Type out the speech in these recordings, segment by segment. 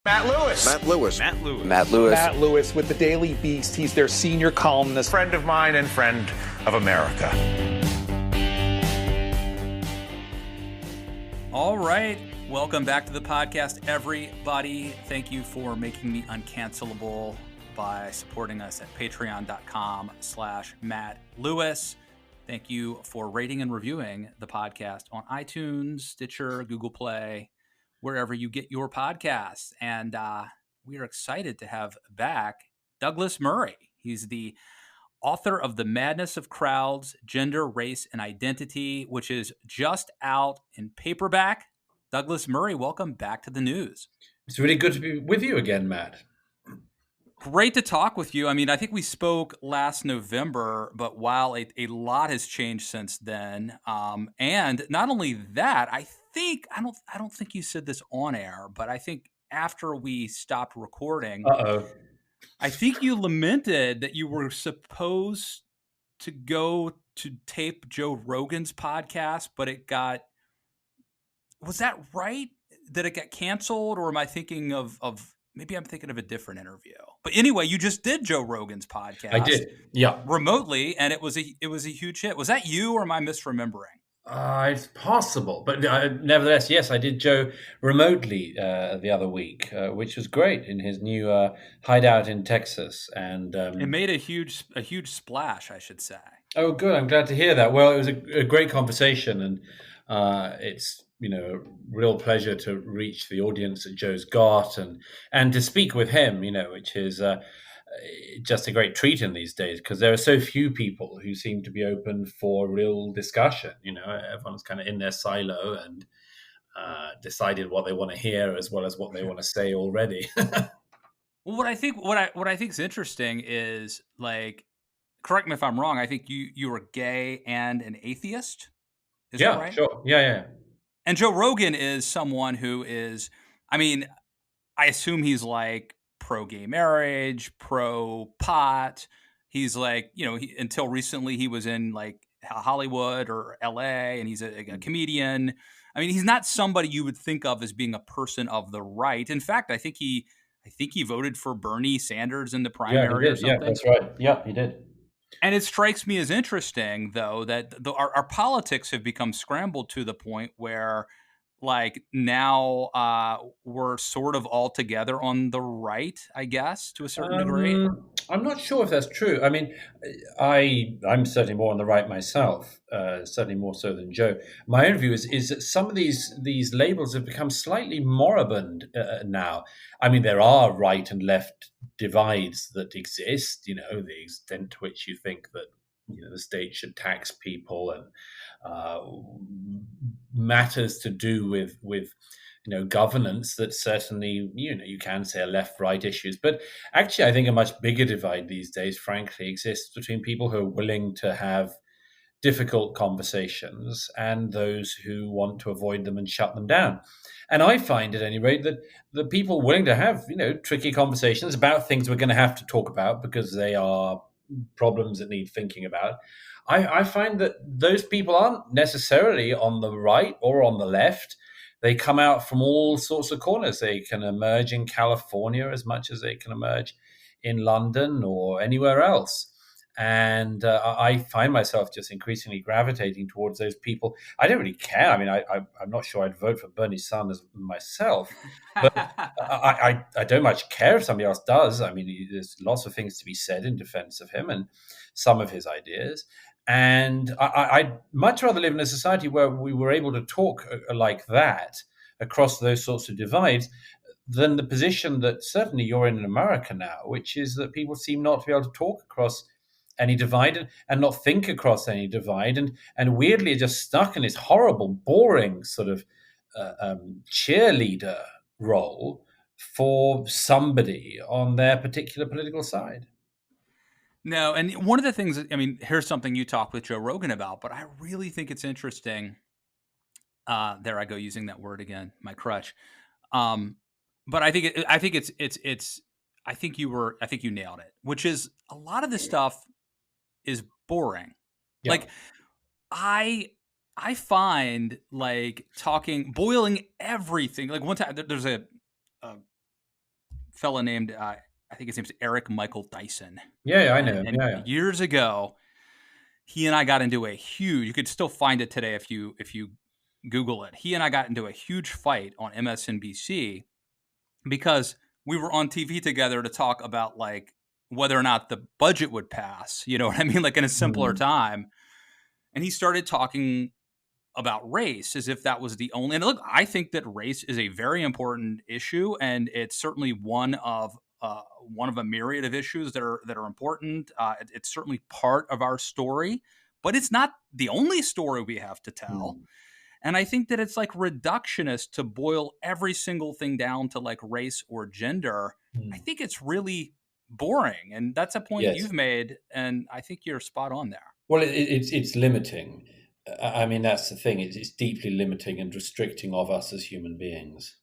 Matt Lewis. Matt Lewis. Matt Lewis. Matt Lewis. Matt Lewis with the Daily Beast. He's their senior columnist. Friend of mine and friend of America. All right. Welcome back to the podcast, everybody. Thank you for making me uncancelable by supporting us at patreon.com/Matt Lewis. Thank you for rating and reviewing the podcast on iTunes, Stitcher, Google Play, wherever you get your podcasts. And we are excited to have back Douglas Murray. He's the author of The Madness of Crowds, Gender, Race, and Identity, which is just out in paperback. Douglas Murray, welcome back to the news. It's really good to be with you again, Matt. Great to talk with you. I mean, I think we spoke last November, but while a lot has changed since then, and not only that, I don't think you said this on air, but I think after we stopped recording, I think you lamented that you were supposed to go to tape Joe Rogan's podcast, but was that right? That it got canceled, or am I thinking of maybe I'm thinking of a different interview? But anyway, you just did Joe Rogan's podcast. I did, yeah, remotely, and it was a huge hit. Was that you, or am I misremembering? It's possible, but nevertheless, yes, I did Joe remotely the other week, which was great in his new hideout in Texas, and it made a huge splash, I should say. Oh, good! I'm glad to hear that. Well, it was a great conversation, and it's a real pleasure to reach the audience that Joe's got, and to speak with him, which is just a great treat in these days, because there are so few people who seem to be open for real discussion. Everyone's kind of in their silo and decided what they want to hear as well as what they want to say already. Well, what I think is interesting is, like, correct me if I'm wrong, I think you were gay and an atheist. Is that right? Sure. Yeah. And Joe Rogan is someone who is, I mean, I assume he's like pro-gay marriage, pro-pot. He's like, until recently he was in like Hollywood or LA, and he's a comedian. I mean, he's not somebody you would think of as being a person of the right. In fact, I think he voted for Bernie Sanders in the primary or something. Yeah, that's right. Yeah, he did. And it strikes me as interesting, though, that our politics have become scrambled to the point where, like, now we're sort of all together on the right, I guess, to a certain degree. I'm not sure if that's true. I mean, I'm certainly more on the right myself, certainly more so than Joe. My own view is that some of these labels have become slightly moribund now. I mean, there are right and left divides that exist, the extent to which you think that the state should tax people, and matters to do with governance that certainly you can say are left-right issues. But actually, I think a much bigger divide these days, frankly, exists between people who are willing to have difficult conversations and those who want to avoid them and shut them down. And I find, at any rate, that the people willing to have tricky conversations about things we're going to have to talk about because they are problems that need thinking about, I find that those people aren't necessarily on the right or on the left. They come out from all sorts of corners. They can emerge in California as much as they can emerge in London or anywhere else. And I find myself just increasingly gravitating towards those people. I don't really care. I mean, I'm not sure I'd vote for Bernie Sanders myself, but I don't much care if somebody else does. I mean, there's lots of things to be said in defense of him and some of his ideas. And I'd much rather live in a society where we were able to talk like that across those sorts of divides than the position that certainly you're in America now, which is that people seem not to be able to talk across any divide and not think across any divide, and weirdly are just stuck in this horrible, boring sort of cheerleader role for somebody on their particular political side. No, and one of the things, I mean, here's something you talk with Joe Rogan about, but I really think it's interesting. There I go using that word again, my crutch. But I think you nailed it, which is a lot of this stuff is boring. Yeah. Like I find like boiling everything. Like one time there's a fella named I think his name's Eric Michael Dyson. Yeah, I know him. And Yeah. years ago, he and I got into a huge. You could still find it today if you Google it. He and I got into a huge fight on MSNBC because we were on TV together to talk about like whether or not the budget would pass. You know what I mean? Like in a simpler time. And he started talking about race as if that was the only. And look, I think that race is a very important issue, and it's certainly one of a myriad of issues that are important. It's certainly part of our story, but it's not the only story we have to tell. And I think that it's like reductionist to boil every single thing down to like race or gender. I think it's really boring, and that's a point you've made, and I think you're spot on there. Well, it's limiting. I mean, that's the thing. It's deeply limiting and restricting of us as human beings.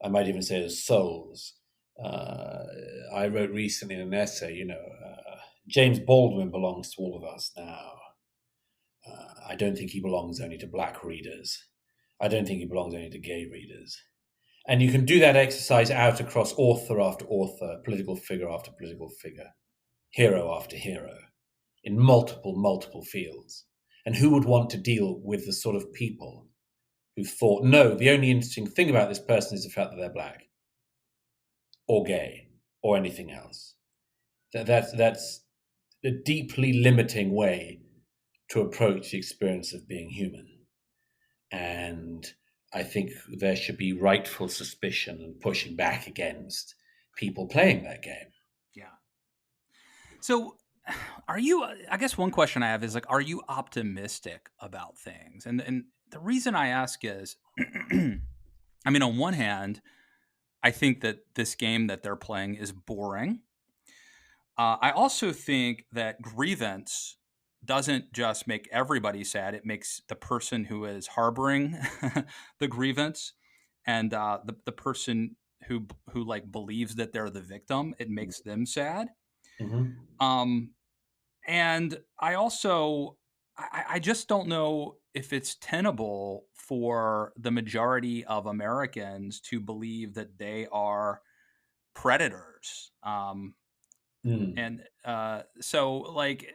I might even say as souls. I wrote recently in an essay, James Baldwin belongs to all of us now. I don't think he belongs only to black readers. I don't think he belongs only to gay readers. And you can do that exercise out across author after author, political figure after political figure, hero after hero, in multiple fields. And who would want to deal with the sort of people who thought, no, the only interesting thing about this person is the fact that they're black or gay or anything else? That's a deeply limiting way to approach the experience of being human. And I think there should be rightful suspicion and pushing back against people playing that game. Yeah. So are you, I guess one question I have is like, are you optimistic about things? And the reason I ask is, I mean, on one hand, I think that this game that they're playing is boring. I also think that grievance doesn't just make everybody sad. It makes the person who is harboring the grievance and the person who like believes that they're the victim, it makes them sad. And I also, I just don't know if it's tenable for the majority of Americans to believe that they are predators. And so, like,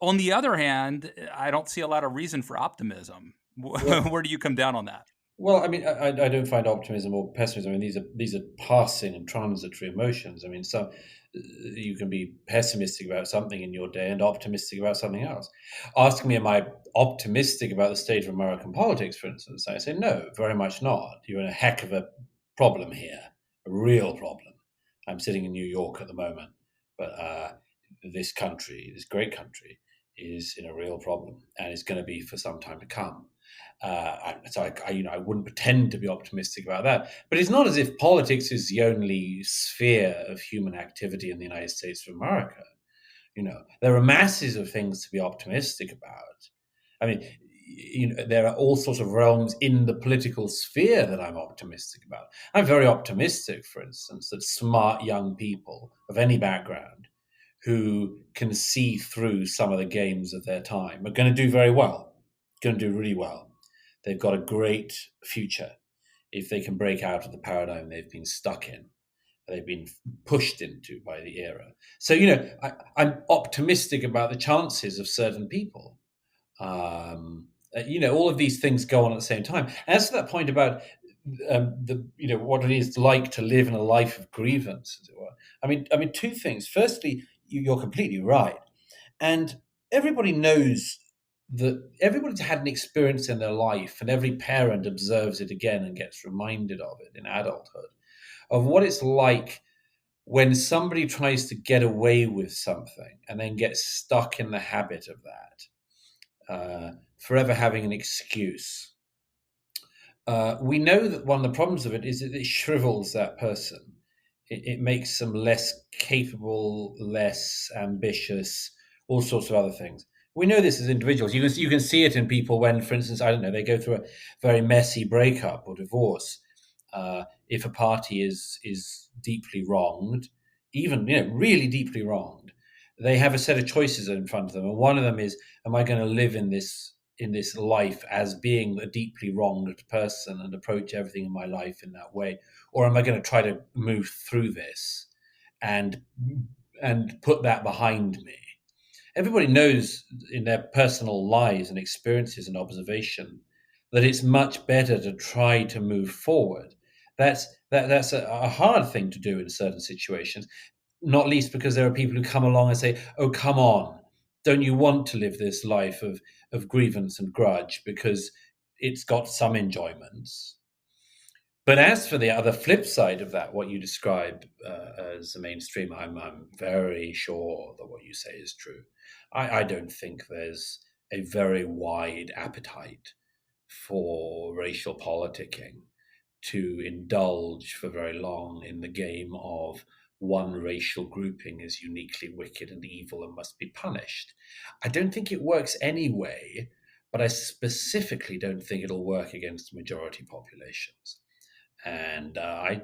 on the other hand, I don't see a lot of reason for optimism. Where do you come down on that? Well, I mean, I don't find optimism or pessimism. I mean, these are passing and transitory emotions. I mean, so you can be pessimistic about something in your day and optimistic about something else. Ask me, am I optimistic about the state of American politics, for instance? I say, no, very much not. You're in a heck of a problem here, a real problem. I'm sitting in New York at the moment, but this country, this great country, is in a real problem and is going to be for some time to come. So I wouldn't pretend to be optimistic about that. But it's not as if politics is the only sphere of human activity in the United States of America. There are masses of things to be optimistic about. I mean, there are all sorts of realms in the political sphere that I'm optimistic about. I'm very optimistic, for instance, that smart young people of any background who can see through some of the games of their time are going to do very well, going to do really well. They've got a great future if they can break out of the paradigm they've been stuck in, they've been pushed into by the era. So, I'm optimistic about the chances of certain people. All of these things go on at the same time. As to that point about what it is like to live in a life of grievance, as it were. I mean, two things. Firstly, you're completely right, and everybody knows that everybody's had an experience in their life, and every parent observes it again and gets reminded of it in adulthood, of what it's like when somebody tries to get away with something and then gets stuck in the habit of that, forever having an excuse. We know that one of the problems of it is that it shrivels that person. It makes them less capable, less ambitious, all sorts of other things. We know this as individuals. You can see it in people when, for instance, I don't know, they go through a very messy breakup or divorce. If a party is deeply wronged, even really deeply wronged, they have a set of choices in front of them, and one of them is: am I going to live in this in this life as being a deeply wronged person and approach everything in my life in that way, or am I going to try to move through this and put that behind me? Everybody knows in their personal lives and experiences and observation that it's much better to try to move forward. That's a hard thing to do in certain situations, not least because there are people who come along and say, "Oh, come on, don't you want to live this life of grievance and grudge because it's got some enjoyments?" But as for the other flip side of that, what you describe as the mainstream, I'm very sure that what you say is true. I don't think there's a very wide appetite for racial politicking to indulge for very long in the game of one racial grouping is uniquely wicked and evil and must be punished. I don't think it works anyway, but I specifically don't think it'll work against majority populations. And I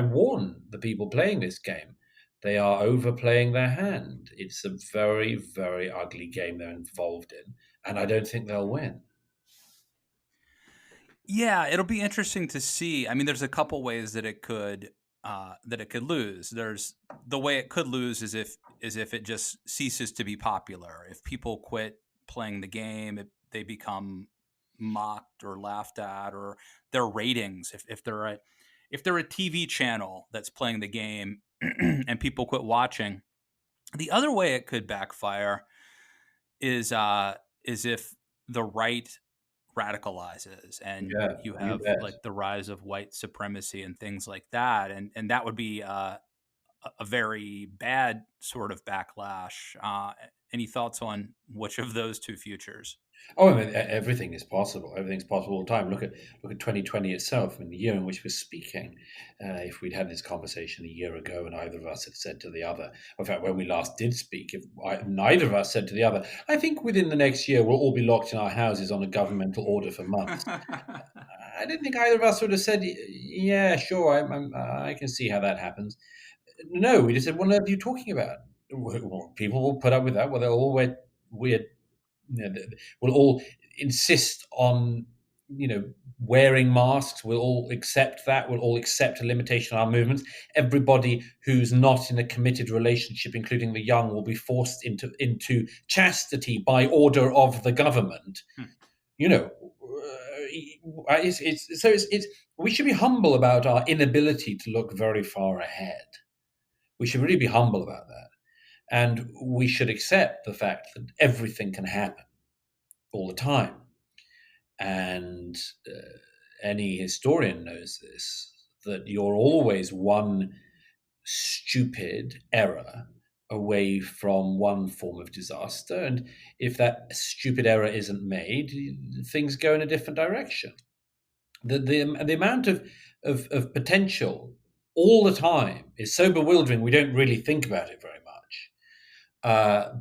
warn the people playing this game. They are overplaying their hand. It's a very, very ugly game they're involved in, and I don't think they'll win. Yeah, it'll be interesting to see. I mean, there's a couple ways that it could lose. There's the way it could lose is if it just ceases to be popular. If people quit playing the game, they become mocked or laughed at, or their ratings. If they're a TV channel that's playing the game and people quit watching. The other way it could backfire is if the right radicalizes and Yeah, you you have bet. like the rise of white supremacy and things like that, and that would be a very bad sort of backlash. Any thoughts on which of those two futures? Oh, I mean, everything is possible. Everything's possible all the time. Look at 2020 itself, and the year in which we're speaking. If we'd had this conversation a year ago, and either of us had said to the other, in fact, when we last did speak, if neither of us said to the other, "I think within the next year we'll all be locked in our houses on a governmental order for months," I didn't think either of us would have said, "Yeah, sure, I can see how that happens." No, we just said, "What are you talking about?" Well, people will put up with that. Well, they'll all wear weird, we'll all insist on wearing masks. We'll all accept that. We'll all accept a limitation on our movements. Everybody who's not in a committed relationship, including the young, will be forced into chastity by order of the government. You know, it's we should be humble about our inability to look very far ahead. We should really be humble about that, and we should accept the fact that everything can happen all the time. And any historian knows this, that you're always one stupid error away from one form of disaster. And if that stupid error isn't made, things go in a different direction. The amount of potential all the time is so bewildering, we don't really think about it very much.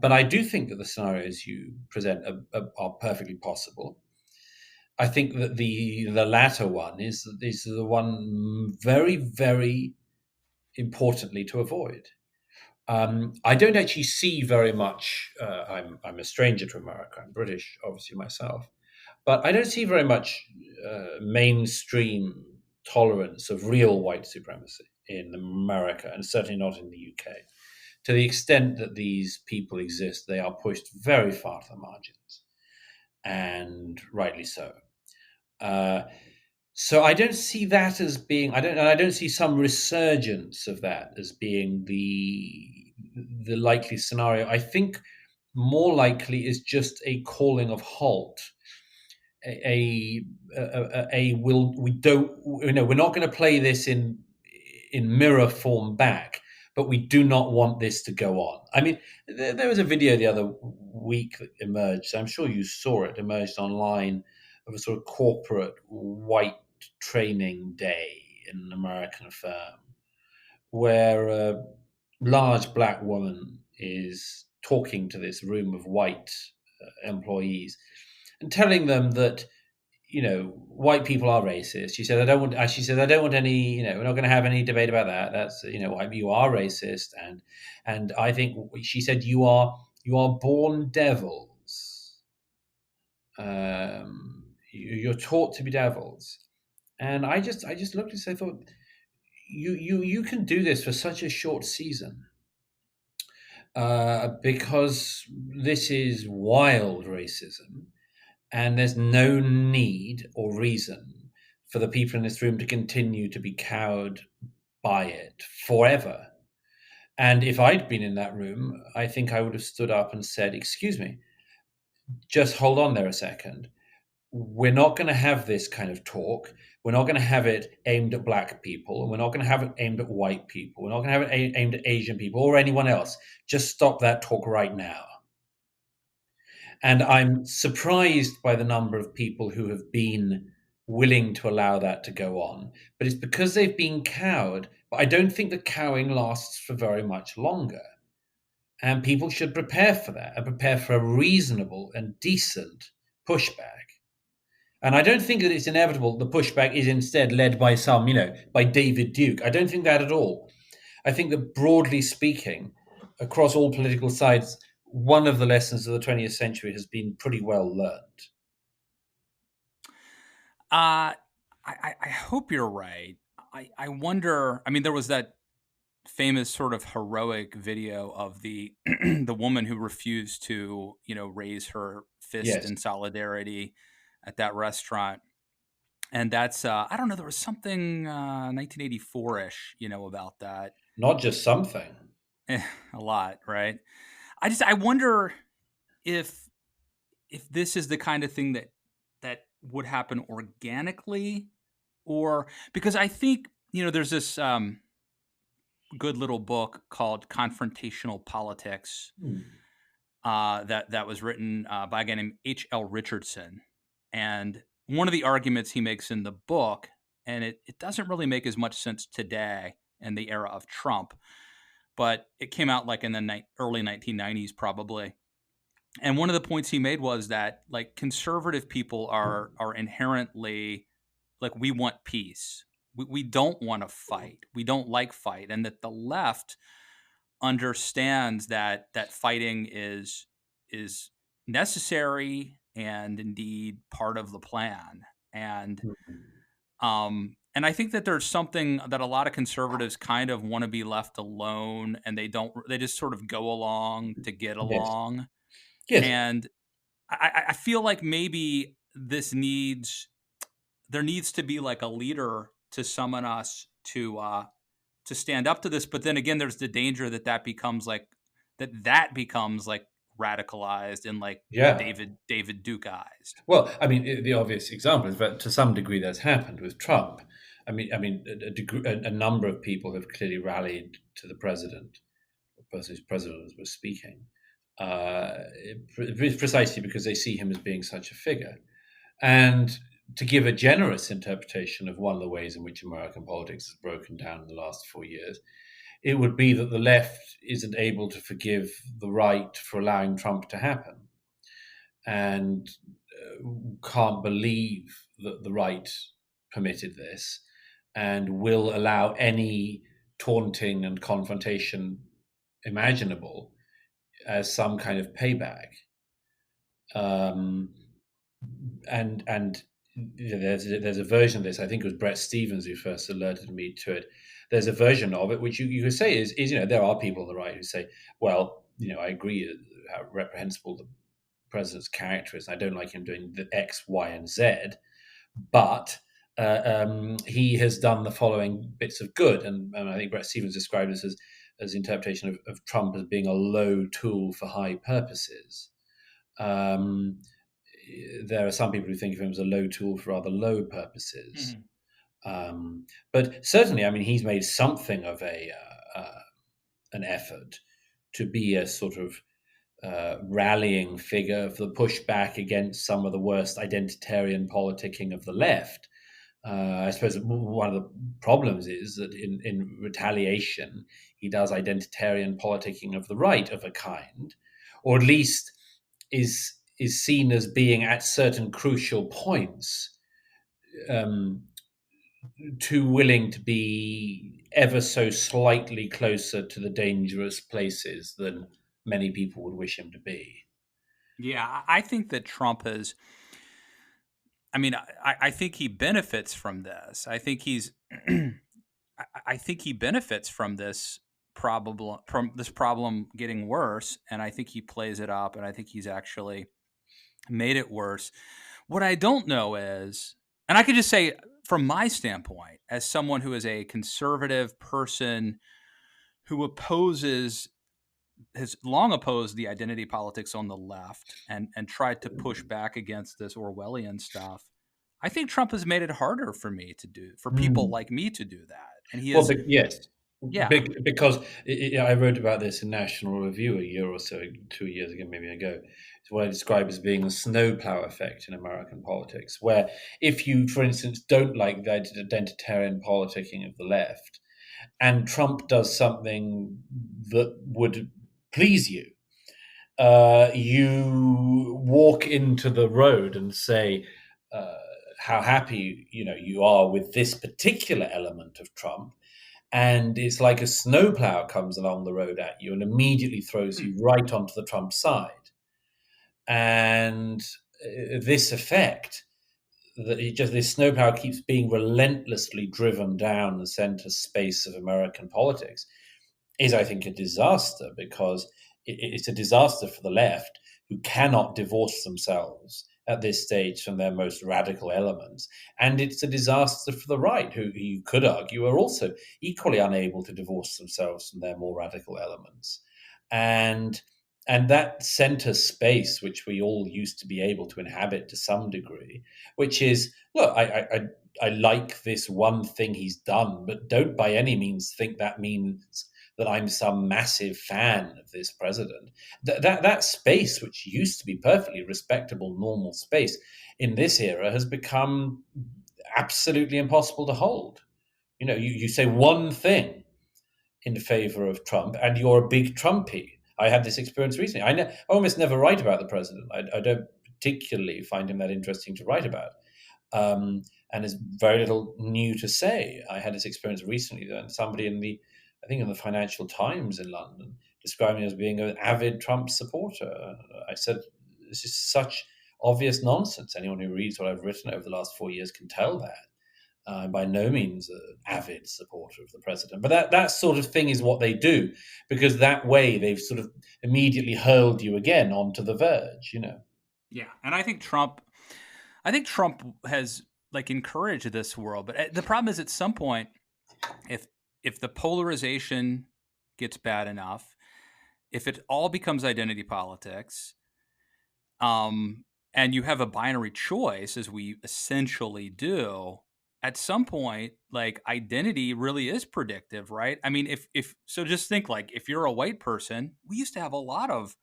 But I do think that the scenarios you present are perfectly possible. I think that the latter one is the one very, very importantly to avoid. I don't actually see very much. I'm a stranger to America. I'm British, obviously myself, but I don't see very much mainstream tolerance of real white supremacy in America, and certainly not in the UK. To the extent that these people exist, they are pushed very far to the margins, and rightly so. So I don't see that as being. I don't see some resurgence of that as being the likely scenario. I think more likely is just a calling of halt. We're not going to play this in mirror form back, but we do not want this to go on. I mean, there was a video the other week that emerged. I'm sure you saw it. Emerged online of a sort of corporate white training day in an American firm, where a large black woman is talking to this room of white employees and telling them that white people are racist. She said, I don't want any, we're not going to have any debate about that. That's, you are racist. And I think she said, you are born devils. You're taught to be devils, and I just looked at this. I thought, you can do this for such a short season, because this is wild racism, and there's no need or reason for the people in this room to continue to be cowed by it forever. And if I'd been in that room, I think I would have stood up and said, "Excuse me, just hold on there a second. We're not going to have this kind of talk. We're not going to have it aimed at black people. And we're not going to have it aimed at white people. We're not going to have it aimed at Asian people or anyone else. Just stop that talk right now." And I'm surprised by the number of people who have been willing to allow that to go on. But it's because they've been cowed. But I don't think the cowing lasts for very much longer. And people should prepare for that and prepare for a reasonable and decent pushback. And I don't think that it's inevitable the pushback is instead led by by David Duke. I don't think that at all. I think that broadly speaking, across all political sides, one of the lessons of the 20th century has been pretty well learned. I hope you're right. I wonder, I mean, there was that famous sort of heroic video of the the woman who refused to, raise her fist Yes. in solidarity at that restaurant. And that's, I don't know, there was something 1984-ish, about that. Not just something. A lot, right? I wonder if this is the kind of thing that would happen organically, or because I think, there's this good little book called Confrontation Politics that was written by a guy named H.L. Richardson. And one of the arguments he makes in the book, and it doesn't really make as much sense today in the era of Trump, but it came out like in the early 1990s probably. And one of the points he made was that like conservative people are inherently like, we want peace. We don't want to fight. We don't like fight. And that the left understands that fighting is necessary and indeed part of the plan. And and I think that there's something that a lot of conservatives kind of want to be left alone, and they just sort of go along to get along. Yes. And I feel like maybe there needs to be like a leader to summon us to stand up to this. But then again, there's the danger that becomes like radicalized and like David Dukeized. Well, I mean, the obvious example is that to some degree that's happened with Trump. I mean, a number of people have clearly rallied to the president, the person whose president was speaking, precisely because they see him as being such a figure. And to give a generous interpretation of one of the ways in which American politics has broken down in the last 4 years, it would be that the left isn't able to forgive the right for allowing Trump to happen, and can't believe that the right permitted this, and will allow any taunting and confrontation imaginable as some kind of payback. And there's a version of this. I think it was Brett Stevens who first alerted me to it. There's a version of it which you could say is there are people on the right who say, well, I agree how reprehensible the president's character is. I don't like him doing the X, Y, and Z, but he has done the following bits of good. And I think Brett Stevens described this as the interpretation of Trump as being a low tool for high purposes. There are some people who think of him as a low tool for rather low purposes. But certainly, I mean, he's made something of an effort to be a sort of rallying figure for the pushback against some of the worst identitarian politicking of the left. I suppose one of the problems is that in retaliation, he does identitarian politicking of the right of a kind, or at least is seen as being at certain crucial points too willing to be ever so slightly closer to the dangerous places than many people would wish him to be. Yeah, I think that Trump has I mean, I think he benefits from this. I think he's, I think he benefits from this problem getting worse, and I think he plays it up, and I think he's actually made it worse. What I don't know is, and I could just say from my standpoint, as someone who is a conservative person who has long opposed the identity politics on the left and tried to push back against this Orwellian stuff. I think Trump has made it harder for people like me to do that. And he is, yes, yeah, because I wrote about this in National Review a year or so, 2 years ago, maybe ago. It's what I describe as being the snowplow effect in American politics, where if you, for instance, don't like the identitarian politicking of the left, and Trump does something that would please you, you walk into the road and say how happy you are with this particular element of Trump, and it's like a snowplow comes along the road at you and immediately throws you right onto the Trump side. And this effect, this snowplow keeps being relentlessly driven down the center space of American politics, is, I think, a disaster, because it's a disaster for the left, who cannot divorce themselves at this stage from their most radical elements. And it's a disaster for the right, who you could argue are also equally unable to divorce themselves from their more radical elements. And that center space, which we all used to be able to inhabit to some degree, which is, look, I like this one thing he's done, but don't by any means think that means that I'm some massive fan of this president. That space, which used to be perfectly respectable, normal space, in this era has become absolutely impossible to hold. You say one thing in favor of Trump, and you're a big Trumpy. I had this experience recently. I almost never write about the president. I don't particularly find him that interesting to write about. And there's very little new to say. I had this experience recently, and somebody in the Financial Times in London described me as being an avid Trump supporter. I said, this is such obvious nonsense. Anyone who reads what I've written over the last 4 years can tell that. I'm by no means an avid supporter of the president. But that sort of thing is what they do, because that way they've sort of immediately hurled you again onto the verge, Yeah. And I think Trump has encouraged this world. But the problem is, at some point, if the polarization gets bad enough, if it all becomes identity politics, and you have a binary choice, as we essentially do, at some point, identity really is predictive, right? I mean, if just think, if you're a white person, we used to have a lot of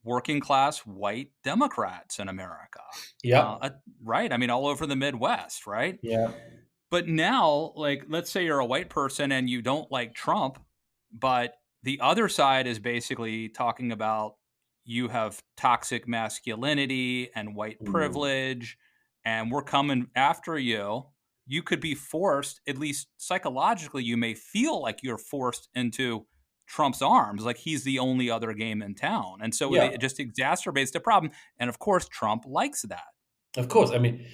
working class white Democrats in America. Yeah. Right. I mean, all over the Midwest, right? Yeah. But now, let's say you're a white person and you don't like Trump, but the other side is basically talking about you have toxic masculinity and white privilege, and we're coming after you. You could be forced, at least psychologically, you may feel like you're forced into Trump's arms, like he's the only other game in town. And so it just exacerbates the problem. And of course, Trump likes that. Of course. I mean,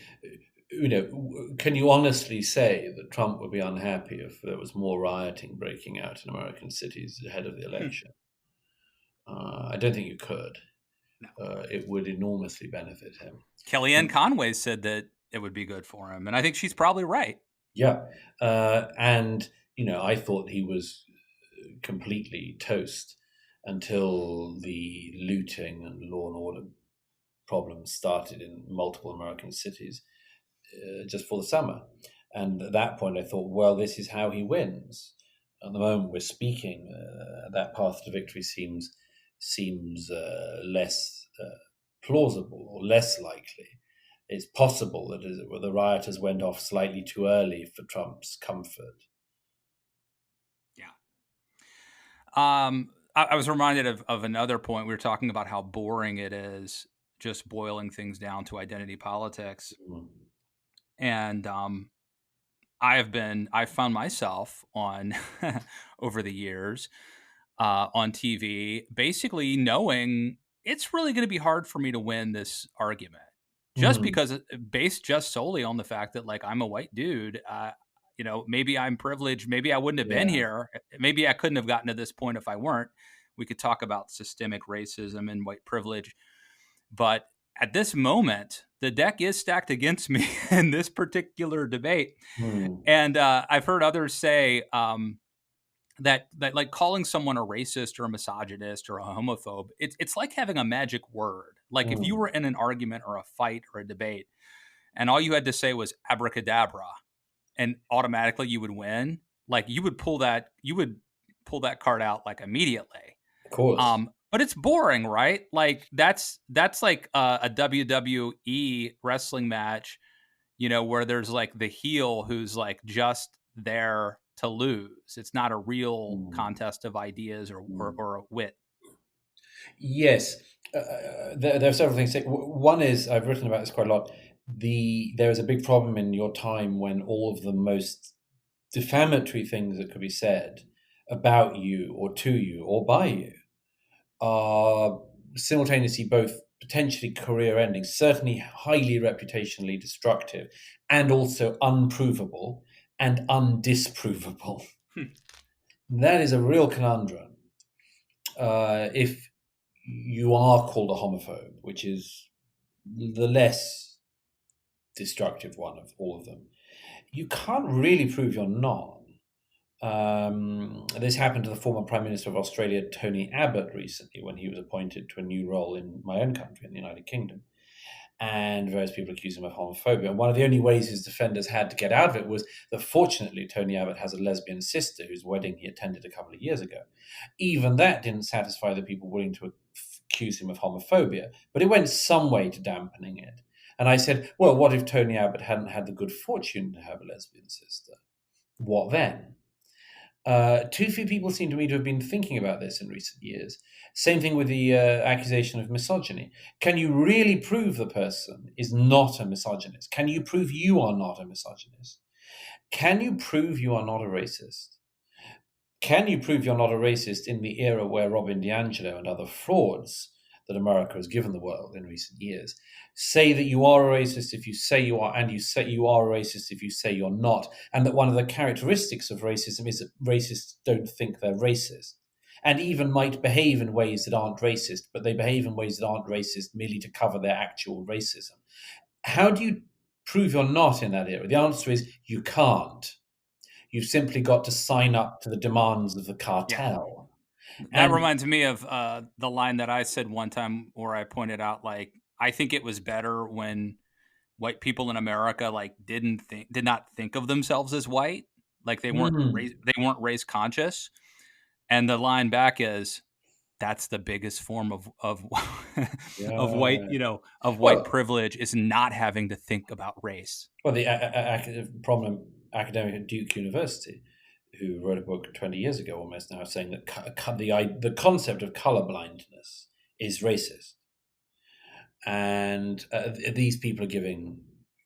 can you honestly say that Trump would be unhappy if there was more rioting breaking out in American cities ahead of the election? I don't think you could. No. It would enormously benefit him. Kellyanne Conway said that it would be good for him, and I think she's probably right. Yeah. And, I thought he was completely toast until the looting and law and order problems started in multiple American cities just for the summer. And at that point, I thought, well, this is how he wins. At the moment we're speaking, that path to victory seems less plausible or less likely. It's possible that the rioters went off slightly too early for Trump's comfort. Yeah. I was reminded of another point. We were talking about how boring it is just boiling things down to identity politics. Mm-hmm. And I've found myself on over the years on TV, basically knowing it's really going to be hard for me to win this argument. just because based just solely on the fact that like I'm a white dude. Maybe I'm privileged. Maybe I wouldn't have been here. Maybe I couldn't have gotten to this point if I weren't. We could talk about systemic racism and white privilege. But at this moment, the deck is stacked against me in this particular debate. And I've heard others say that like calling someone a racist or a misogynist or a homophobe, it's like having a magic word. Like if you were in an argument or a fight or a debate and all you had to say was abracadabra and automatically you would win, like you would pull that card out like immediately. Of course. But it's boring, right? Like that's like a WWE wrestling match, where there's like the heel who's like just there to lose. It's not a real contest of ideas or a wit. Yes. There are several things. One is, I've written about this quite a lot. There is a big problem in your time when all of the most defamatory things that could be said about you or to you or by you are simultaneously both potentially career ending, certainly highly reputationally destructive, and also unprovable and undisprovable. That is a real conundrum. If you are called a homophobe, which is the less destructive one of all of them, you can't really prove you're not. This happened to the former Prime Minister of Australia, Tony Abbott, recently when he was appointed to a new role in my own country, in the United Kingdom. And various people accused him of homophobia. And one of the only ways his defenders had to get out of it was that fortunately Tony Abbott has a lesbian sister whose wedding he attended a couple of years ago. Even that didn't satisfy the people willing to accuse him of homophobia, but it went some way to dampening it. And I said, well, what if Tony Abbott hadn't had the good fortune to have a lesbian sister? What then? Too few people seem to me to have been thinking about this in recent years. Same thing with the accusation of misogyny. Can you really prove the person is not a misogynist? Can you prove you are not a misogynist? Can you prove you are not a racist? Can you prove you're not a racist in the era where Robin DiAngelo and other frauds that America has given the world in recent years say that you are a racist if you say you are, and you say you are a racist if you say you're not, and that one of the characteristics of racism is that racists don't think they're racist, and even might behave in ways that aren't racist, but they behave in ways that aren't racist merely to cover their actual racism. How do you prove you're not in that era? The answer is you can't. You've simply got to sign up to the demands of the cartel. Yeah. That reminds me of the line that I said one time where I pointed out, like, I think it was better when white people in America like did not think of themselves as white, like they weren't race conscious. And the line back is, that's the biggest form of of white white privilege, is not having to think about race. Well, the prominent academic at Duke University, who wrote a book 20 years ago almost now, saying that the concept of colorblindness is racist. And these people are giving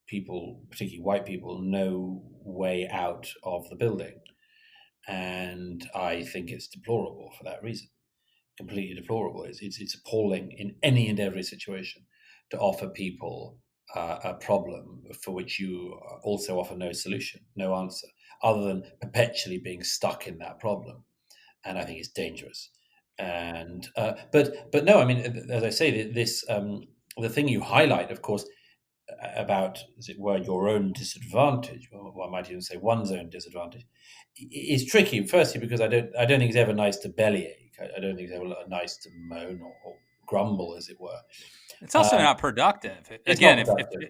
people, particularly white people, no way out of the building. And I think it's deplorable for that reason. Completely deplorable. It's appalling in any and every situation to offer people a problem for which you also offer no solution, no answer, other than perpetually being stuck in that problem. And I think it's dangerous. And but no, I mean, as I say, this the thing you highlight, of course, about, as it were, your own disadvantage, or I might even say one's own disadvantage, is tricky. Firstly, because I don't think it's ever nice to bellyache. I don't think it's ever nice to moan or grumble, as it were. It's also not productive. Again,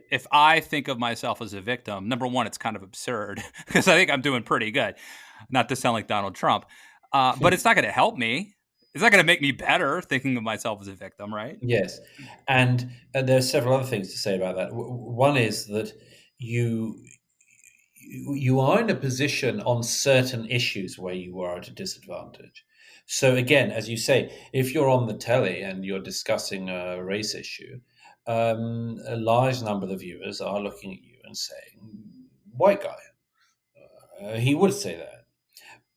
if I think of myself as a victim, number one, it's kind of absurd because I think I'm doing pretty good. Not to sound like Donald Trump, but it's not going to help me. It's not going to make me better thinking of myself as a victim, right? Yes. And there are several other things to say about that. One is that you are in a position on certain issues where you are at a disadvantage. So again, as you say, if you're on the telly and you're discussing a race issue, a large number of the viewers are looking at you and saying, white guy. He would say that.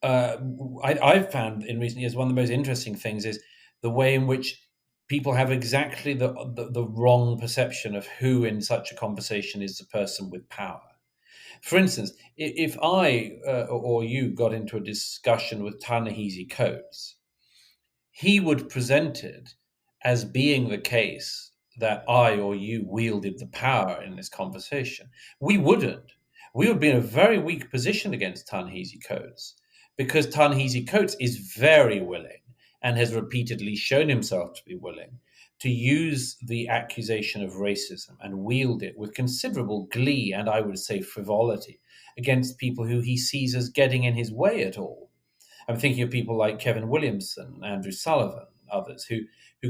I've found in recent years one of the most interesting things is the way in which people have exactly the wrong perception of who in such a conversation is the person with power. For instance, if I or you got into a discussion with Ta-Nehisi Coates, he would present it as being the case that I or you wielded the power in this conversation. We wouldn't. We would be in a very weak position against Ta-Nehisi Coates because Ta-Nehisi Coates is very willing and has repeatedly shown himself to be willing to use the accusation of racism and wield it with considerable glee and I would say frivolity against people who he sees as getting in his way at all. I'm thinking of people like Kevin Williamson, Andrew Sullivan, others who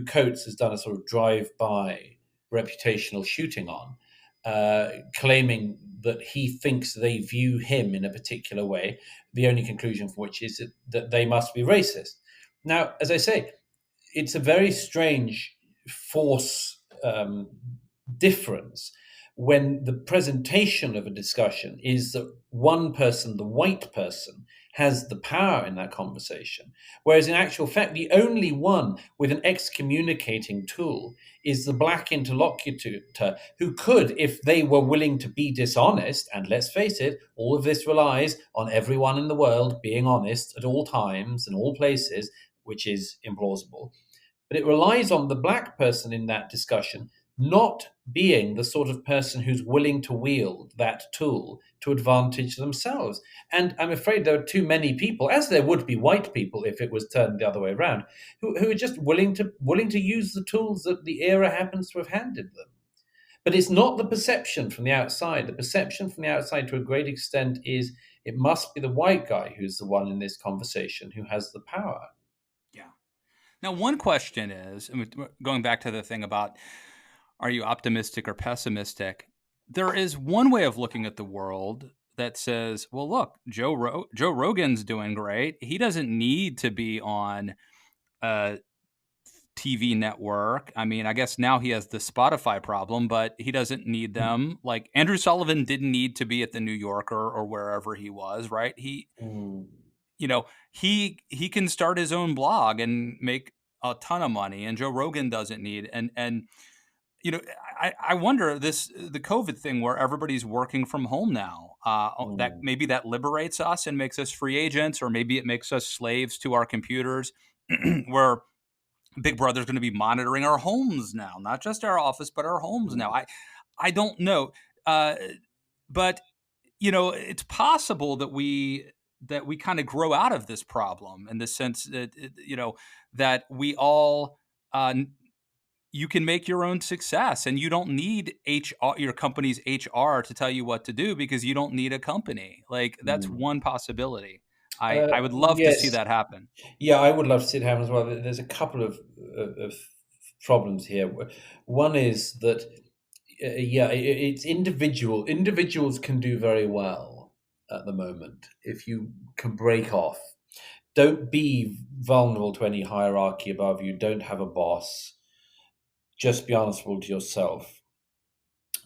Coates has done a sort of drive-by reputational shooting on, claiming that he thinks they view him in a particular way, the only conclusion from which is that they must be racist. Now, as I say, it's a very strange force difference when the presentation of a discussion is that one person, the white person, has the power in that conversation, whereas in actual fact, the only one with an excommunicating tool is the black interlocutor who could, if they were willing to be dishonest, and let's face it, all of this relies on everyone in the world being honest at all times and all places, which is implausible. But it relies on the black person in that discussion not being the sort of person who's willing to wield that tool to advantage themselves. And I'm afraid there are too many people, as there would be white people if it was turned the other way around, who are just willing to use the tools that the era happens to have handed them. But it's not the perception from the outside. The perception from the outside to a great extent is it must be the white guy who's the one in this conversation who has the power. Yeah. Now, one question is, going back to the thing about, are you optimistic or pessimistic? There is one way of looking at the world that says, well, look, Joe Rogan's doing great. He doesn't need to be on a TV network. I mean, I guess now he has the Spotify problem, but he doesn't need them. Like Andrew Sullivan didn't need to be at the New Yorker or wherever he was, right? He can start his own blog and make a ton of money, and Joe Rogan doesn't need. And I wonder the COVID thing where everybody's working from home now, that maybe that liberates us and makes us free agents, or maybe it makes us slaves to our computers where Big Brother's going to be monitoring our homes now, not just our office, but our homes now. I don't know. But it's possible that we kind of grow out of this problem in the sense that, that we all, you can make your own success and you don't need your company's HR to tell you what to do because you don't need a company. Like that's one possibility. I would love to see that happen. Yeah, I would love to see it happen as well. There's a couple of problems here. One is that, it's individual. Individuals can do very well at the moment if you can break off. Don't be vulnerable to any hierarchy above you. Don't have a boss. Just be answerable to yourself.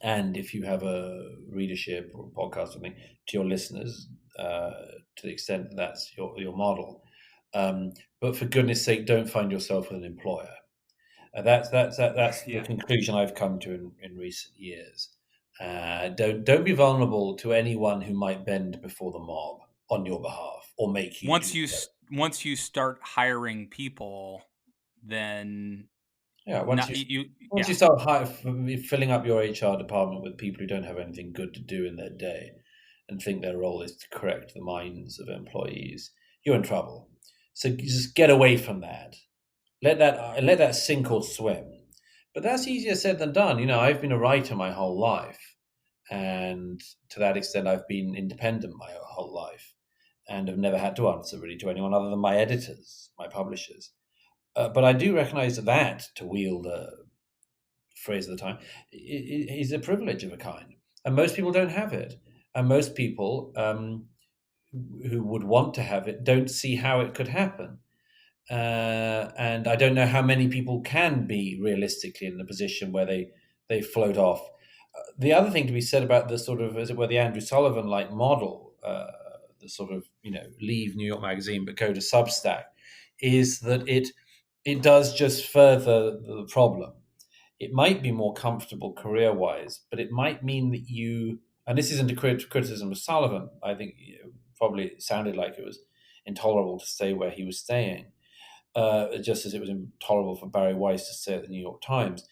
And if you have a readership or a podcast or something, to your listeners, to the extent that that's your model. But for goodness sake, don't find yourself with an employer. That's the conclusion I've come to in recent years. Don't be vulnerable to anyone who might bend before the mob on your behalf or make you. Once you start hiring people, then once you start filling up your HR department with people who don't have anything good to do in their day and think their role is to correct the minds of employees, you're in trouble. So you just get away from that. Let that sink or swim. But that's easier said than done. I've been a writer my whole life, and to that extent, I've been independent my whole life, and have never had to answer really to anyone other than my editors, my publishers. But I do recognize that to wield a phrase of the time is a privilege of a kind, and most people don't have it. And most people who would want to have it don't see how it could happen. And I don't know how many people can be realistically in the position where they float off. The other thing to be said about the sort of, as it were, the Andrew Sullivan-like model, the sort of, leave New York Magazine but go to Substack, is that it it does just further the problem. It might be more comfortable career-wise, but it might mean that you, and this isn't a criticism of Sullivan, I think probably sounded like it was intolerable to stay where he was staying, just as it was intolerable for Barry Weiss to stay at the New York Times.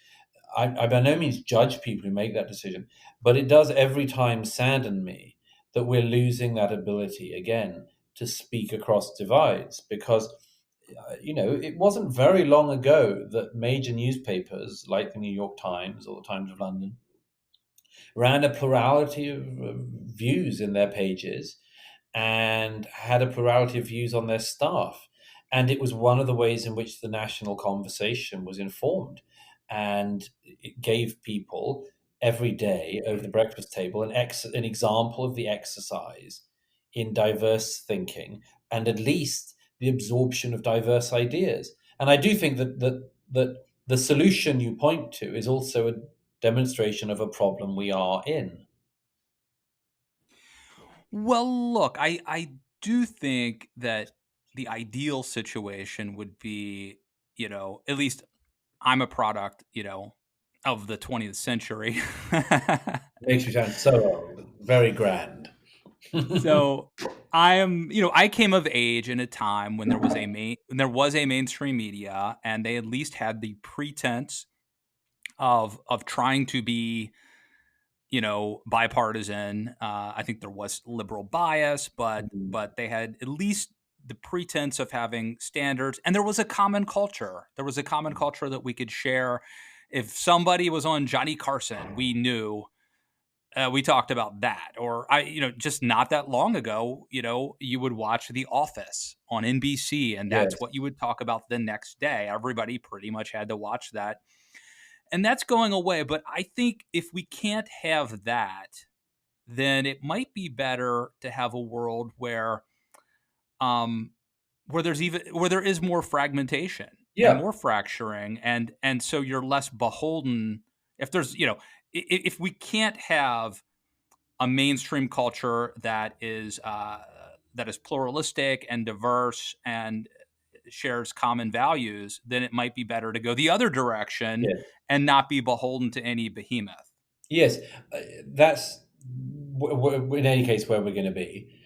I by no means judge people who make that decision, but it does every time sadden me that we're losing that ability again to speak across divides, because it wasn't very long ago that major newspapers like the New York Times or the Times of London ran a plurality of views in their pages and had a plurality of views on their staff. And it was one of the ways in which the national conversation was informed. And it gave people every day over the breakfast table an example of the exercise in diverse thinking and at least the absorption of diverse ideas. And I do think that the solution you point to is also a demonstration of a problem we are in. Well, look, I do think that the ideal situation would be, at least I'm a product, of the 20th century. Makes you sound so old, very grand. So I came of age in a time when there was a mainstream media, and they at least had the pretense of trying to be, bipartisan. I think there was liberal bias, but they had at least the pretense of having standards, and there was a common culture. There was a common culture that we could share. If somebody was on Johnny Carson, we knew. We talked about that, or just not that long ago, you would watch The Office on NBC, and that's Yes. what you would talk about the next day. Everybody pretty much had to watch that. And that's going away. But I think if we can't have that, then it might be better to have a world where there is more fragmentation and more fracturing, and so you're less beholden. If there's, if we can't have a mainstream culture that is pluralistic and diverse and shares common values, then it might be better to go the other direction and not be beholden to any behemoth. Yes, that's in any case where we're going to be.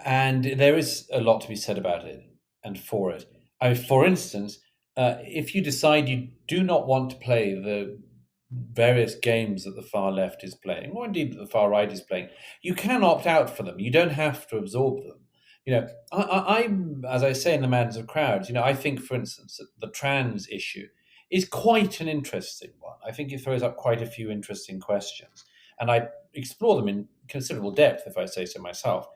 And there is a lot to be said about it and for it. For instance, if you decide you do not want to play the various games that the far left is playing, or indeed that the far right is playing, you can opt out for them. You don't have to absorb them. I'm, as I say in The Madness of Crowds, I think, for instance, that the trans issue is quite an interesting one. I think it throws up quite a few interesting questions, and I explore them in considerable depth, if I say so myself.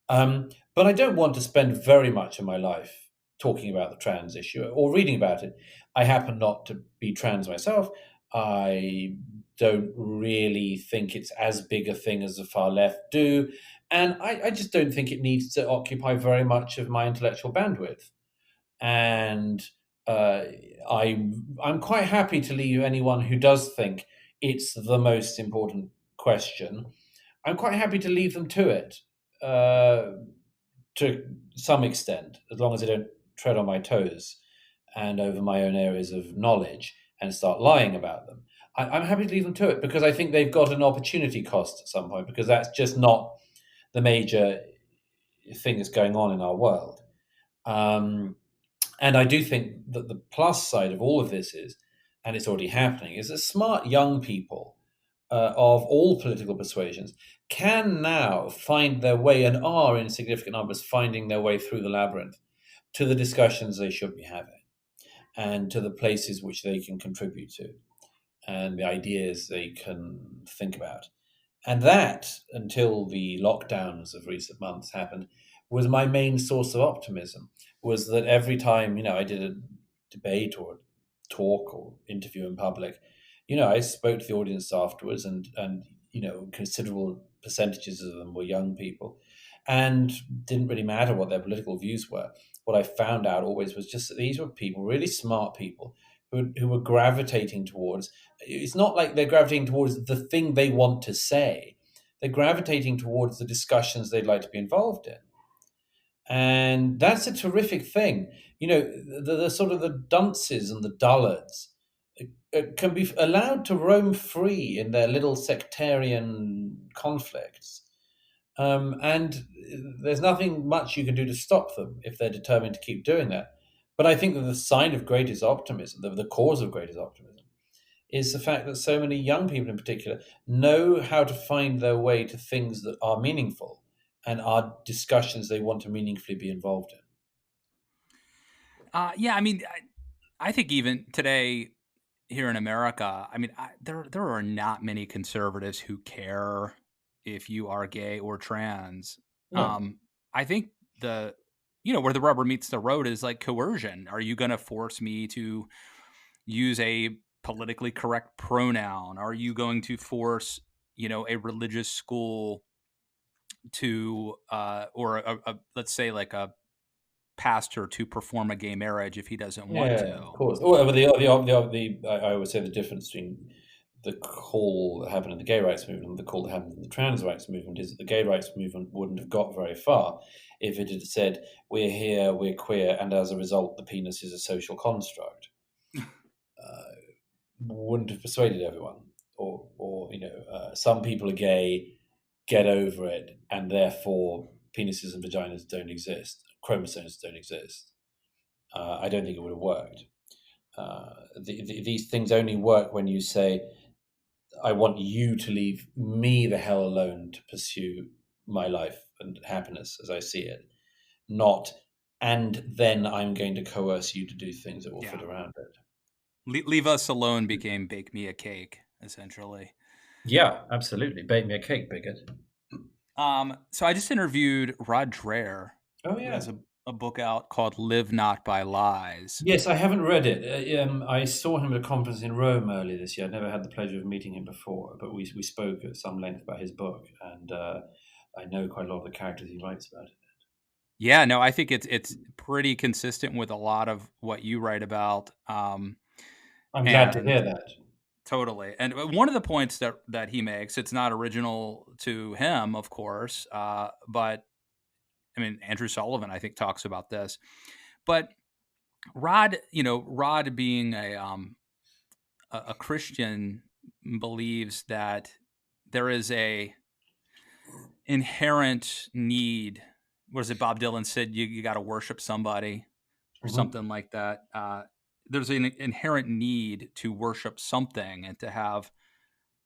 But I don't want to spend very much of my life talking about the trans issue or reading about it. I happen not to be trans myself. I don't really think it's as big a thing as the far left do. And I just don't think it needs to occupy very much of my intellectual bandwidth. And I'm quite happy to leave anyone who does think it's the most important question. I'm quite happy to leave them to it. To some extent, as long as I don't tread on my toes and over my own areas of knowledge and start lying about them. I'm happy to leave them to it because I think they've got an opportunity cost at some point, because that's just not the major thing that's going on in our world. And I do think that the plus side of all of this is, and it's already happening, is that smart young people of all political persuasions can now find their way, and are in significant numbers finding their way through the labyrinth to the discussions they should be having and to the places which they can contribute to and the ideas they can think about. And that, until the lockdowns of recent months happened, was my main source of optimism, was that every time, I did a debate or talk or interview in public, I spoke to the audience afterwards, and considerable percentages of them were young people, and didn't really matter what their political views were. What I found out always was just that these were people, really smart people, who were gravitating towards. It's not like they're gravitating towards the thing they want to say. They're gravitating towards the discussions they'd like to be involved in. And that's a terrific thing. the sort of the dunces and the dullards can be allowed to roam free in their little sectarian conflicts. And there's nothing much you can do to stop them if they're determined to keep doing that. But I think that the sign of greatest optimism, the cause of greatest optimism, is the fact that so many young people in particular know how to find their way to things that are meaningful and are discussions they want to meaningfully be involved in. Yeah, I mean, I think even today here in America, I mean, there are not many conservatives who care if you are gay or trans. No. I think where the rubber meets the road is like coercion. Are you going to force me to use a politically correct pronoun? Are you going to force, a religious school to, or let's say like a pastor to perform a gay marriage if he doesn't want Yeah, to? of course. Well, I would say the difference between the call that happened in the gay rights movement and the call that happened in the trans rights movement is that the gay rights movement wouldn't have got very far if it had said, we're here, we're queer, and as a result, the penis is a social construct. Wouldn't have persuaded everyone. Or some people are gay, get over it, and therefore penises and vaginas don't exist, chromosomes don't exist. I don't think it would have worked. These things only work when you say, I want you to leave me the hell alone to pursue my life and happiness as I see it, not, and then I'm going to coerce you to do things that will fit around it. Leave us alone became bake me a cake, essentially. Yeah, absolutely. Bake me a cake, bigot. So I just interviewed Rod Dreher. Oh, Who yeah. has a book out called Live Not by Lies. Yes, I haven't read it. I saw him at a conference in Rome earlier this year. I'd never had the pleasure of meeting him before, but we spoke at some length about his book, and I know quite a lot of the characters he writes about it. Yeah, no, I think it's pretty consistent with a lot of what you write about. I'm glad to hear that. Totally. And one of the points that he makes, it's not original to him, of course, but I mean, Andrew Sullivan, I think, talks about this. But Rod being a Christian, believes that there is a inherent need. What is it? Bob Dylan said, you got to worship somebody or something like that. There's an inherent need to worship something and to have,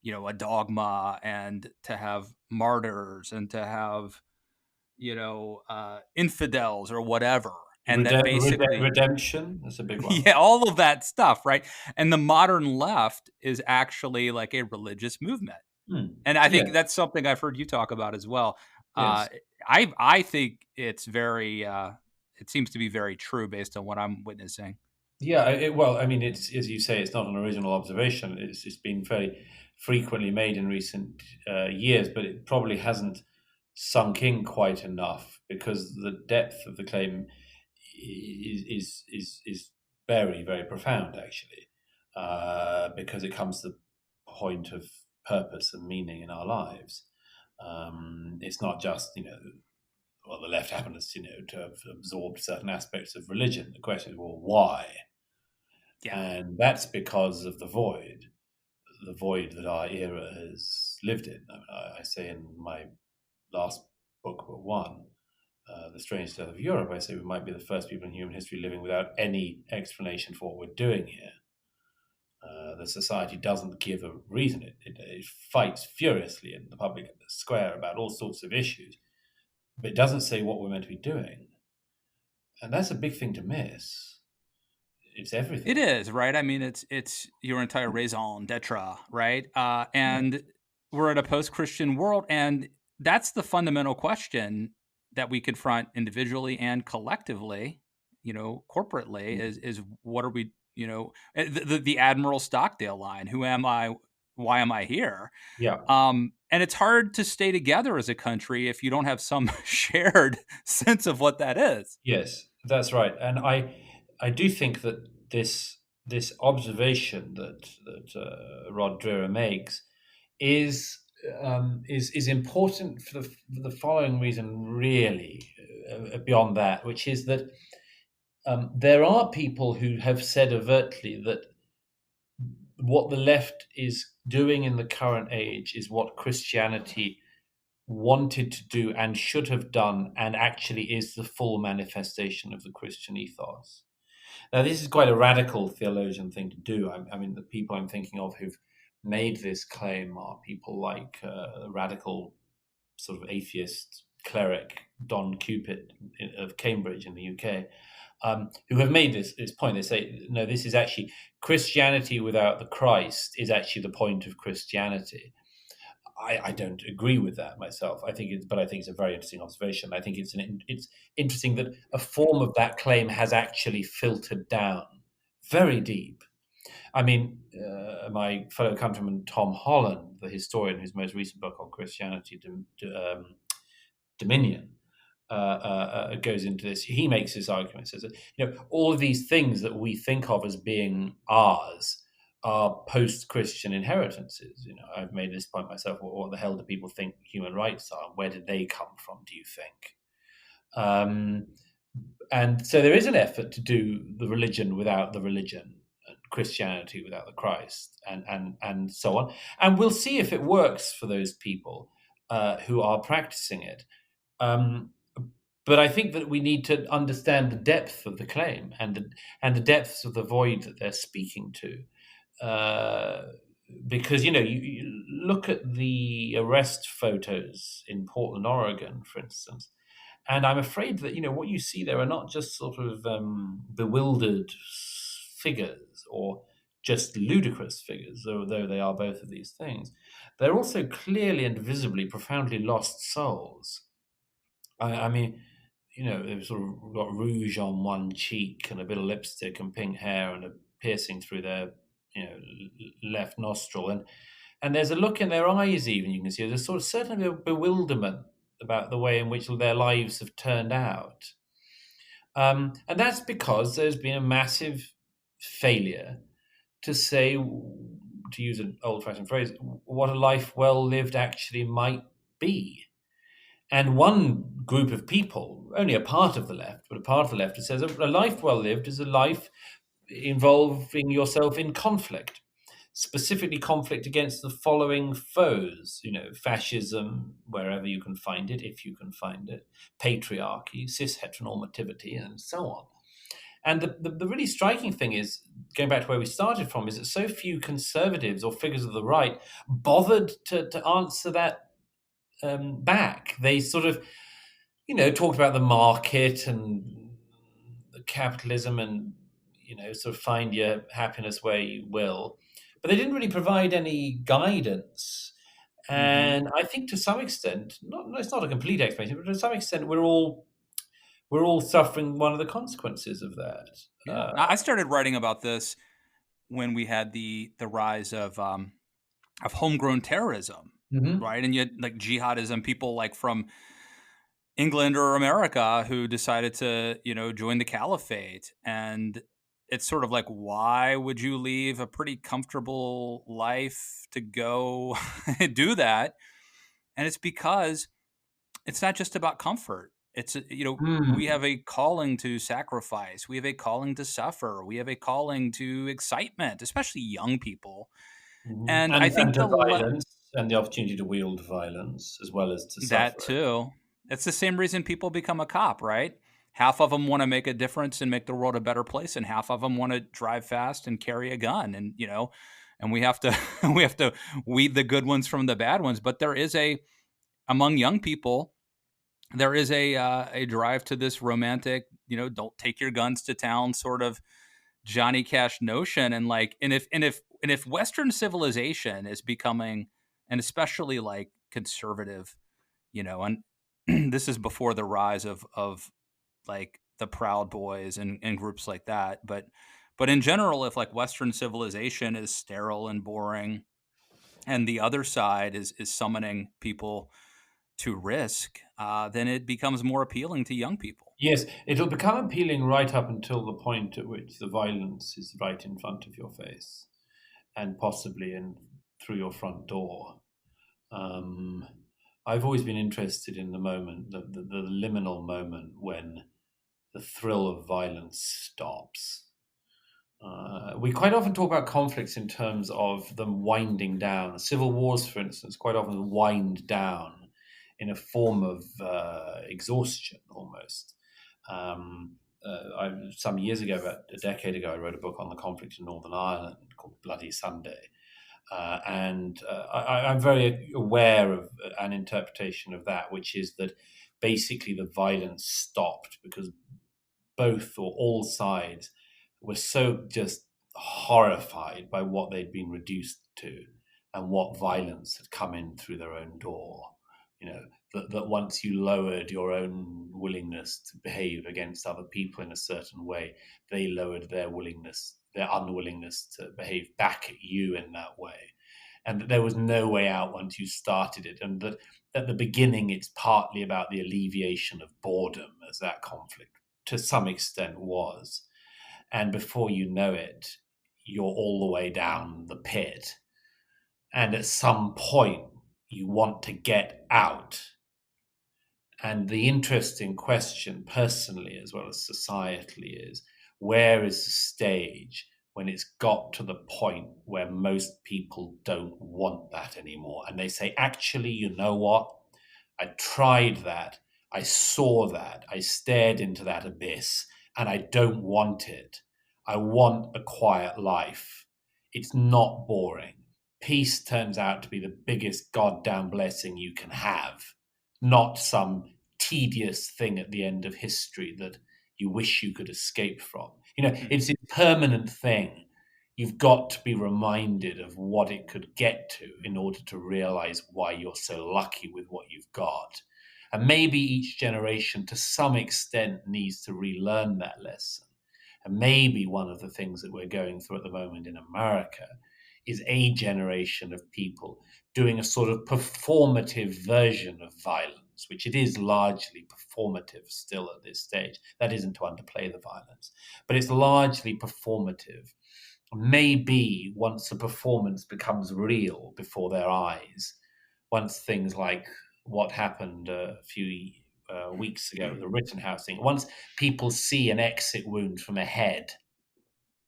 a dogma and to have martyrs and to have, infidels or whatever. And that basically redemption is a big one. Yeah, all of that stuff, right? And the modern left is actually like a religious movement. And I think that's something I've heard you talk about as well. Yes. I think it's very, it seems to be very true based on what I'm witnessing. Yeah, well, I mean, it's, as you say, it's not an original observation. It's been very frequently made in recent years, but it probably hasn't sunk in quite enough because the depth of the claim is very, very profound, actually, because it comes to the point of purpose and meaning in our lives. It's not just, well, the left happens, to have absorbed certain aspects of religion. The question is, well, why? Yeah. And that's because of the void that our era has lived in. I say in my last book, book one, The Strange Death of Europe, I say we might be the first people in human history living without any explanation for what we're doing here. The society doesn't give a reason. It fights furiously in the public square about all sorts of issues, but it doesn't say what we're meant to be doing. And that's a big thing to miss. It's everything. It is, right? I mean, it's your entire raison d'etre, right? And we're in a post-Christian world, and that's the fundamental question that we confront individually and collectively, corporately, is what are we, the Admiral Stockdale line, who am I? Why am I here? Yeah. And it's hard to stay together as a country if you don't have some shared sense of what that is. Yes, that's right. And I do think that this observation that Rod Dreher makes is important for the following reason, really, beyond that, which is that there are people who have said overtly that what the left is doing in the current age is what Christianity wanted to do and should have done, and actually is the full manifestation of the Christian ethos. Now, this is quite a radical theologian thing to do. I mean, the people I'm thinking of who've made this claim are people like radical sort of atheist cleric Don Cupid of Cambridge in the UK, who have made this point. They say, no, this is actually Christianity without the Christ is actually the point of Christianity. I don't agree with that myself. I think it's a very interesting observation. I think it's interesting that a form of that claim has actually filtered down very deep. I mean, my fellow countryman Tom Holland, the historian whose most recent book on Christianity Dominion goes into this. He makes this argument, says that all of these things that we think of as being ours are post-Christian inheritances. I've made this point myself. What the hell do people think human rights are? Where did they come from, do you think? And so there is an effort to do the religion without the religion, and Christianity without the Christ, and so on. And we'll see if it works for those people who are practicing it. But I think that we need to understand the depth of the claim and the depths of the void that they're speaking to. Because you look at the arrest photos in Portland, Oregon, for instance, and I'm afraid that what you see there are not just sort of bewildered figures or just ludicrous figures, though they are both of these things. They're also clearly and visibly profoundly lost souls. I mean, they've sort of got rouge on one cheek and a bit of lipstick and pink hair and a piercing through their left nostril, and there's a look in their eyes. Even you can see there's sort of certain bewilderment about the way in which their lives have turned out, and that's because there's been a massive failure to say, to use an old-fashioned phrase, what a life well lived actually might be. And one group of people, only a part of the left, but a part of the left, says a life well lived is a life involving yourself in conflict, specifically conflict against the following foes, fascism, wherever you can find it, if you can find it, patriarchy, cis heteronormativity, and so on. And the really striking thing is, going back to where we started from, is that so few conservatives or figures of the right bothered to answer that back. They sort of, talked about the market and the capitalism and, sort of find your happiness where you will. But they didn't really provide any guidance. And I think to some extent, it's not a complete explanation, but to some extent, we're all suffering one of the consequences of that. Yeah. I started writing about this when we had the rise of homegrown terrorism, right? And you had like jihadism, people like from England or America who decided to, join the caliphate. And it's sort of like, why would you leave a pretty comfortable life to go do that? And it's because it's not just about comfort. It's, we have a calling to sacrifice. We have a calling to suffer. We have a calling to excitement, especially young people. And I think the violence and the opportunity to wield violence as well as to suffer. That too. It's the same reason people become a cop, right? Half of them want to make a difference and make the world a better place, and half of them want to drive fast and carry a gun. And and we have to weed the good ones from the bad ones. But there is among young people, there is a drive to this romantic, don't take your guns to town sort of Johnny Cash notion. And if Western civilization is becoming, and especially like conservative, and this is before the rise of like the Proud Boys and groups like that. But in general, if like Western civilization is sterile and boring, and the other side is summoning people to risk, then it becomes more appealing to young people. Yes, it'll become appealing right up until the point at which the violence is right in front of your face, and possibly through your front door. I've always been interested in the moment, the liminal moment when the thrill of violence stops. We quite often talk about conflicts in terms of them winding down. Civil wars, for instance, quite often wind down in a form of exhaustion almost. Some years ago, about a decade ago, I wrote a book on the conflict in Northern Ireland called Bloody Sunday. I'm very aware of an interpretation of that, which is that basically the violence stopped because both or all sides were so just horrified by what they'd been reduced to and what violence had come in through their own door. That once you lowered your own willingness to behave against other people in a certain way, they lowered their unwillingness to behave back at you in that way. And that there was no way out once you started it. And that at the beginning, it's partly about the alleviation of boredom, as that conflict to some extent was. And before you know it, you're all the way down the pit. And at some point, you want to get out. And the interesting question, personally as well as societally, is where is the stage when it's got to the point where most people don't want that anymore? And they say, actually, you know what? I tried that. I saw that. I stared into that abyss, and I don't want it. I want a quiet life. It's not boring. Peace turns out to be the biggest goddamn blessing you can have, not some tedious thing at the end of history that you wish you could escape from. It's a permanent thing. You've got to be reminded of what it could get to in order to realize why you're so lucky with what you've got. And maybe each generation, to some extent, needs to relearn that lesson. And maybe one of the things that we're going through at the moment in America is a generation of people doing a sort of performative version of violence, which it is largely performative still at this stage. That isn't to underplay the violence, but it's largely performative. Maybe once the performance becomes real before their eyes, once things like what happened a few weeks ago, the Rittenhouse thing, once people see an exit wound from a head,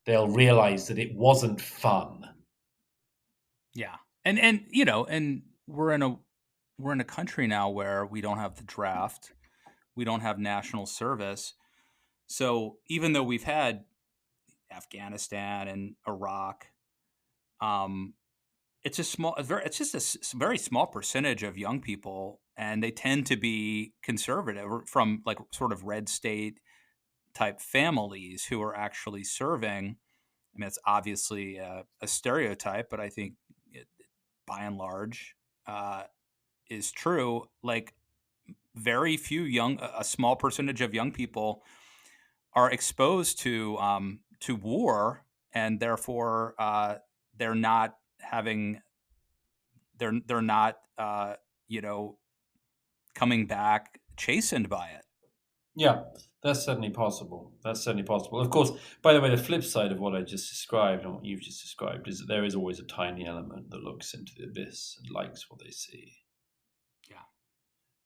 they'll realize that it wasn't fun. Yeah. And we're in a country now where we don't have the draft, we don't have national service. So even though we've had Afghanistan and Iraq, it's just a very small percentage of young people, and they tend to be conservative or from like sort of red state type families who are actually serving. I mean, it's obviously a stereotype, but I think it, by and large, is true. Like very few a small percentage of young people are exposed to war, and therefore they're not having they're not coming back chastened by it. Yeah, that's certainly possible. Of course, by the way, the flip side of what I just described and what you've just described is that there is always a tiny element that looks into the abyss and likes what they see. Yeah.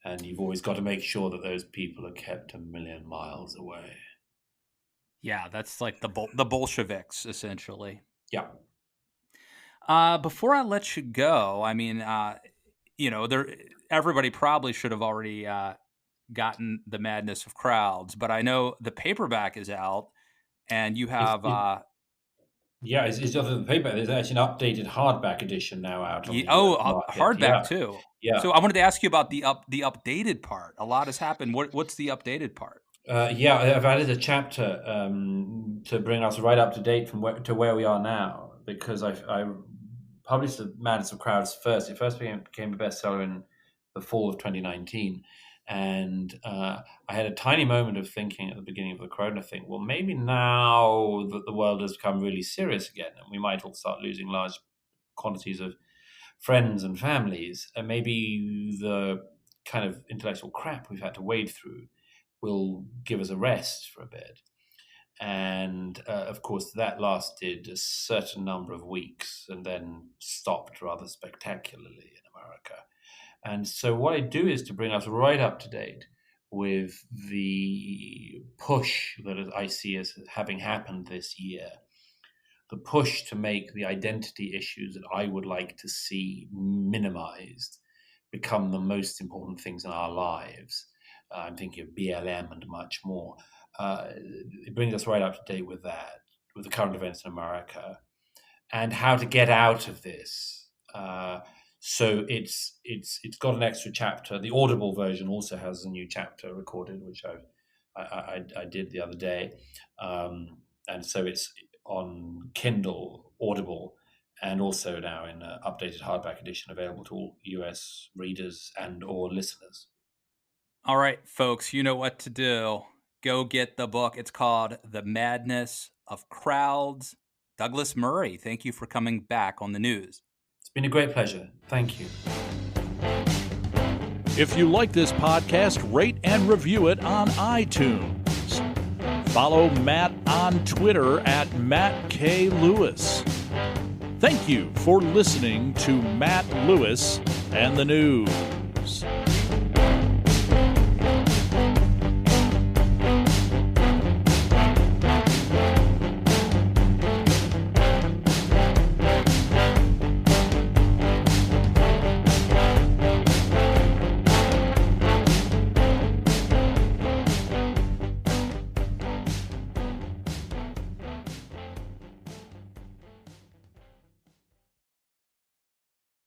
And you've always got to make sure that those people are kept a million miles away. Yeah, that's like the Bolsheviks, essentially. Yeah. Before I let you go, I mean, everybody probably should have already gotten The Madness of Crowds, but I know the paperback is out, and you have it's other than paperback. There's actually an updated hardback edition now out. On the hardback too. Yeah. So I wanted to ask you about the updated part. A lot has happened. What's the updated part? I've added a chapter to bring us right up to date from where we are now, because I published The Madness of Crowds first. It first became a bestseller in the fall of 2019. And I had a tiny moment of thinking at the beginning of the Corona thing, well, maybe now that the world has become really serious again, and we might all start losing large quantities of friends and families, and maybe the kind of intellectual crap we've had to wade through will give us a rest for a bit. And of course, that lasted a certain number of weeks and then stopped rather spectacularly in America. And so what I do is to bring us right up to date with the push that I see as having happened this year, the push to make the identity issues that I would like to see minimized become the most important things in our lives. I'm thinking of BLM and much more. It brings us right up to date with that, with the current events in America, and how to get out of this. So it's got an extra chapter. The Audible version also has a new chapter recorded, which I did the other day, and so it's on Kindle, Audible, and also now in an updated hardback edition available to all US readers and or listeners. All right, folks, you know what to do. Go get the book. It's called The Madness of Crowds. Douglas Murray, thank you for coming back on the news. It's been a great pleasure. Thank you. If you like this podcast, rate and review it on iTunes. Follow Matt on Twitter at Matt K. Lewis. Thank you for listening to Matt Lewis and the News.